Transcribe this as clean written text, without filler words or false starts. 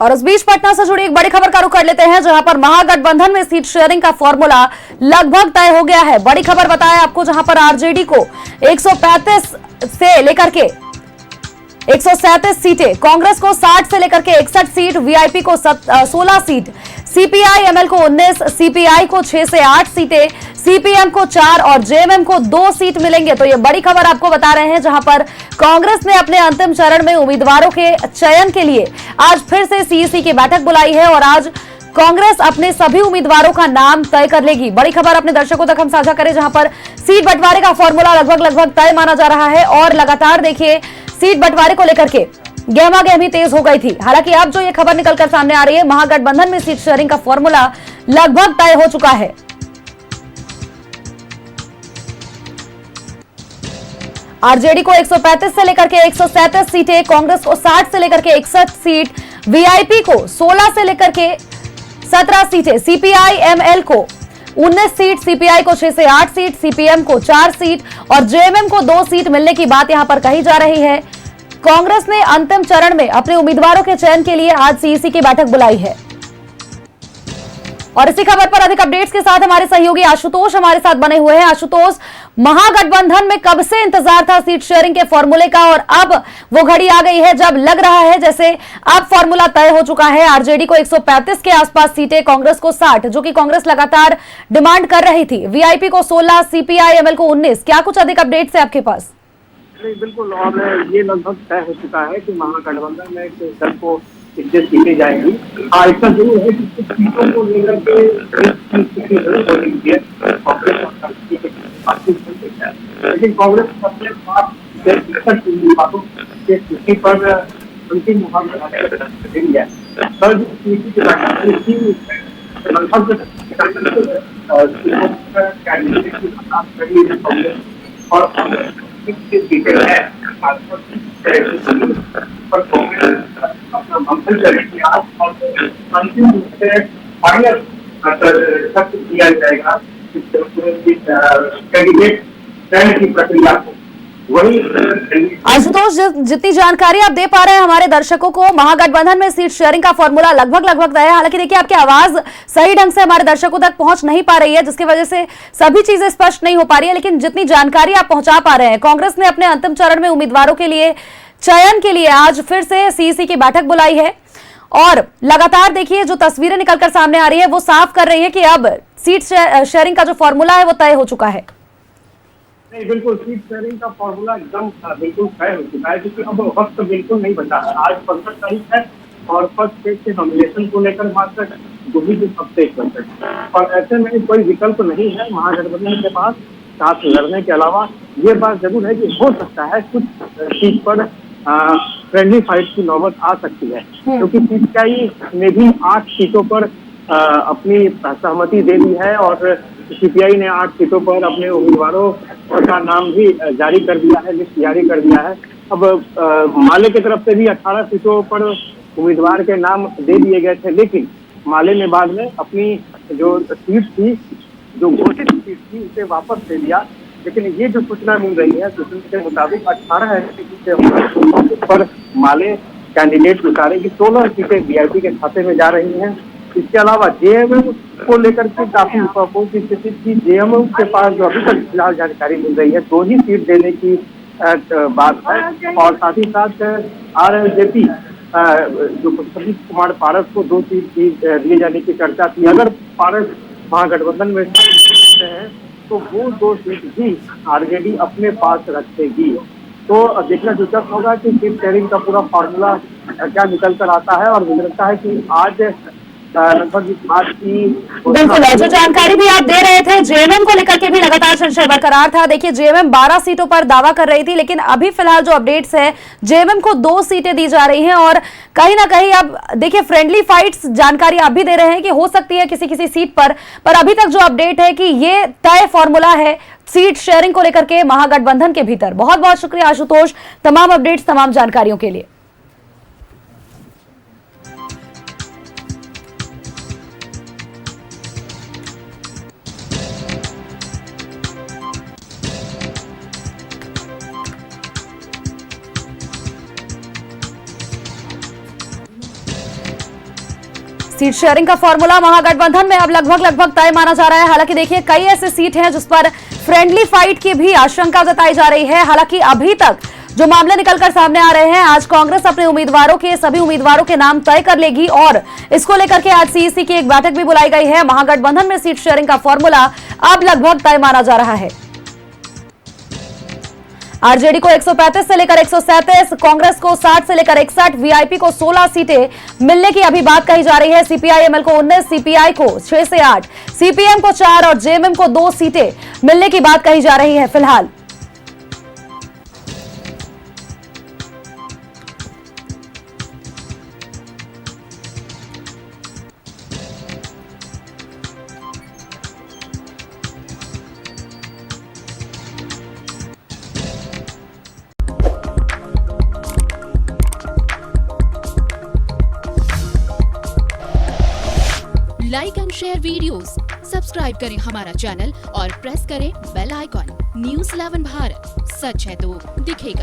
और उस बीच पटना से जुड़ी एक बड़ी खबर का रुख कर लेते हैं, जहां पर महागठबंधन में सीट शेयरिंग का फॉर्मूला लगभग तय हो गया है। बड़ी खबर बताएं आपको, जहां पर आरजेडी को 135 से लेकर के 137 सीटें, कांग्रेस को 60 से लेकर के 61 सीट, वीआईपी को 16 सीट, सीपीआई एमएल को 19, सीपीआई को 6 से 8 सीटें, सीपीएम को 4 और जेएमएम को 2 सीट मिलेंगे। तो ये बड़ी खबर आपको बता रहे हैं, जहां पर कांग्रेस ने अपने अंतिम चरण में उम्मीदवारों के चयन के लिए आज फिर से सीईसी की बैठक बुलाई है और आज कांग्रेस अपने सभी उम्मीदवारों का नाम तय कर लेगी। बड़ी खबर अपने दर्शकों तक हम साझा करें, जहां पर सीट बंटवारे का फॉर्मूला लगभग तय माना जा रहा है और लगातार देखिए सीट बंटवारे को लेकर के गहमागहमी तेज हो गई थी। हालांकि अब जो ये खबर निकलकर सामने आ रही है, महागठबंधन में सीट शेयरिंग का फॉर्मूला लगभग तय हो चुका है। आरजेडी को 135 से लेकर के 137 सीटें, कांग्रेस को 60 से लेकर के 61 सीट, वीआईपी को 16 से लेकर के 17 सीटें, सीपीआई एमएल को 19 सीट, सीपीआई को 6 से 8 सीट, सीपीएम को 4 सीट और जेएमएम को 2 सीट मिलने की बात यहां पर कही जा रही है। कांग्रेस ने अंतिम चरण में अपने उम्मीदवारों के चयन के लिए आज सीईसी की बैठक बुलाई है। और इसी खबर पर अधिक अपडेट्स के साथ हमारे सहयोगी आशुतोष हमारे साथ बने हुए हैं। आशुतोष, महागठबंधन में कब से इंतजार था सीट शेयरिंग के फॉर्मूले का और अब वो घड़ी आ गई है जब लग रहा है जैसे अब फॉर्मूला तय हो चुका है। आरजेडी को 135 के आसपास सीटें, कांग्रेस को 60, जो कि कांग्रेस लगातार डिमांड कर रही थी, वीआईपी को 16, सीपीआई एमएल को 19। क्या कुछ अधिक अपडेट्स है आपके पास? नहीं, बिल्कुल, और ये लगभग तय हो चुका है कि महागठबंधन में दल को कितने सीटें जाएंगी। ऐसा जरूर है कि कुछ सीटों को लेकर के लेकिन कांग्रेस अपने पास स्थिति पर अंतिम मुकाबला और सीटें हैं अपना मंथन करेंगे आज और अंतिम रूप से फाइनल सख्त किया जाएगा कैंडिडेट चयन की प्रक्रिया को। आशुतोष, जितनी जानकारी आप दे पा रहे हैं हमारे दर्शकों को, महागठबंधन में सीट शेयरिंग का फॉर्मूला लगभग तय है। हालांकि देखिए, आपकी आवाज सही ढंग से हमारे दर्शकों तक पहुंच नहीं पा रही है, जिसकी वजह से सभी चीजें स्पष्ट नहीं हो पा रही है। लेकिन जितनी जानकारी आप पहुंचा पा रहे हैं, कांग्रेस ने अपने अंतिम चरण में उम्मीदवारों के लिए चयन के लिए आज फिर से सीईसी की बैठक बुलाई है और लगातार देखिए जो तस्वीरें निकलकर सामने आ रही है वो साफ कर रही है कि अब सीट शेयरिंग का जो फॉर्मूला है वो तय हो चुका है। नहीं, बिल्कुल सीट शेयरिंग का फॉर्मूला एकदम बिल्कुल तय हो चुका है, क्योंकि अब वक्त बिल्कुल नहीं बचा है। आज 15 तारीख है और फर्स्ट फेज के नॉमिनेशन को लेकर बात तक 2 हफ्ते और ऐसे में कोई विकल्प नहीं है महागठबंधन के पास साथ लड़ने के अलावा। ये बात जरूर है कि हो सकता है कुछ सीट पर फ्रेंडली फाइट की नौबत आ सकती है, क्योंकि सीपीआई ने भी 8 सीटों पर अपनी सहमति दे दी है और सीपीआई ने 8 सीटों पर अपने उम्मीदवारों का नाम भी जारी कर दिया है, लिस्ट जारी कर दिया है। अब माले की तरफ से भी 18 सीटों पर उम्मीदवार के नाम दे दिए गए थे, लेकिन माले ने बाद में अपनी जो सीट थी, जो घोषित सीट थी, उसे वापस ले लिया। लेकिन ये जो सूचना मिल रही है, सूचना के मुताबिक 18 सीटों पर माले कैंडिडेट उतारेगी, 16 सीटें वीआईपी के खाते में जा रही हैं। इसके अलावा जेएमएम को लेकर के काफी विफलताओं की स्थिति थी। जेएमएम के पास जो अभी तक फिलहाल जानकारी मिल रही है 2 ही सीट देने की बात है और साथ ही साथ आरजेपी जो प्रदीप कुमार पारस को 2 सीट दिए जाने की चर्चा थी। अगर पारस महागठबंधन में हैं तो वो 2 सीट भी आरजेडी अपने पास रखेगी। तो देखना दिलचस्प होगा कि सीट शेयरिंग का पूरा फॉर्मूला क्या निकल कर आता है और मुझे लगता है कि आज लगभग इस बात की बिल्कुल जो जानकारी भी आप दे रहे थे जेएमएम को लेकर के भी लगातार संशय बरकरार था। देखिए, जेएमएम 12 सीटों पर दावा कर रही थी, लेकिन अभी फिलहाल जो अपडेट्स है, जेएमएम को 2 सीटें दी जा रही हैं और कहीं ना कहीं अब देखिए फ्रेंडली फाइट्स जानकारी आप भी दे रहे हैं कि हो सकती है किसी सीट पर अभी तक जो अपडेट है कि ये तय फॉर्मूला है सीट शेयरिंग को लेकर के महागठबंधन के भीतर। बहुत बहुत शुक्रिया आशुतोष, तमाम अपडेट्स, तमाम जानकारियों के लिए। सीट शेयरिंग का फॉर्मूला महागठबंधन में अब लगभग तय माना जा रहा है। हालांकि देखिए कई ऐसे सीट हैं जिस पर फ्रेंडली फाइट की भी आशंका जताई जा रही है। हालांकि अभी तक जो मामले निकलकर सामने आ रहे हैं, आज कांग्रेस अपने सभी उम्मीदवारों के नाम तय कर लेगी और इसको लेकर के आज सीईसी की एक बैठक भी बुलाई गई है। महागठबंधन में सीट शेयरिंग का फॉर्मूला अब लगभग तय माना जा रहा है। आरजेडी को 135 से लेकर 137, कांग्रेस को 60 से लेकर 61, वीआईपी को 16 सीटें मिलने की अभी बात कही जा रही है। सीपीआई-एमएल को 19, सीपीआई को 6 से 8, सीपीएम को 4 और जेएमएम को 2 सीटें मिलने की बात कही जा रही है फिलहाल। Like and share videos, subscribe करें हमारा चैनल और प्रेस करें बेल आइकॉन। न्यूज़ 11 भारत, सच है तो दिखेगा।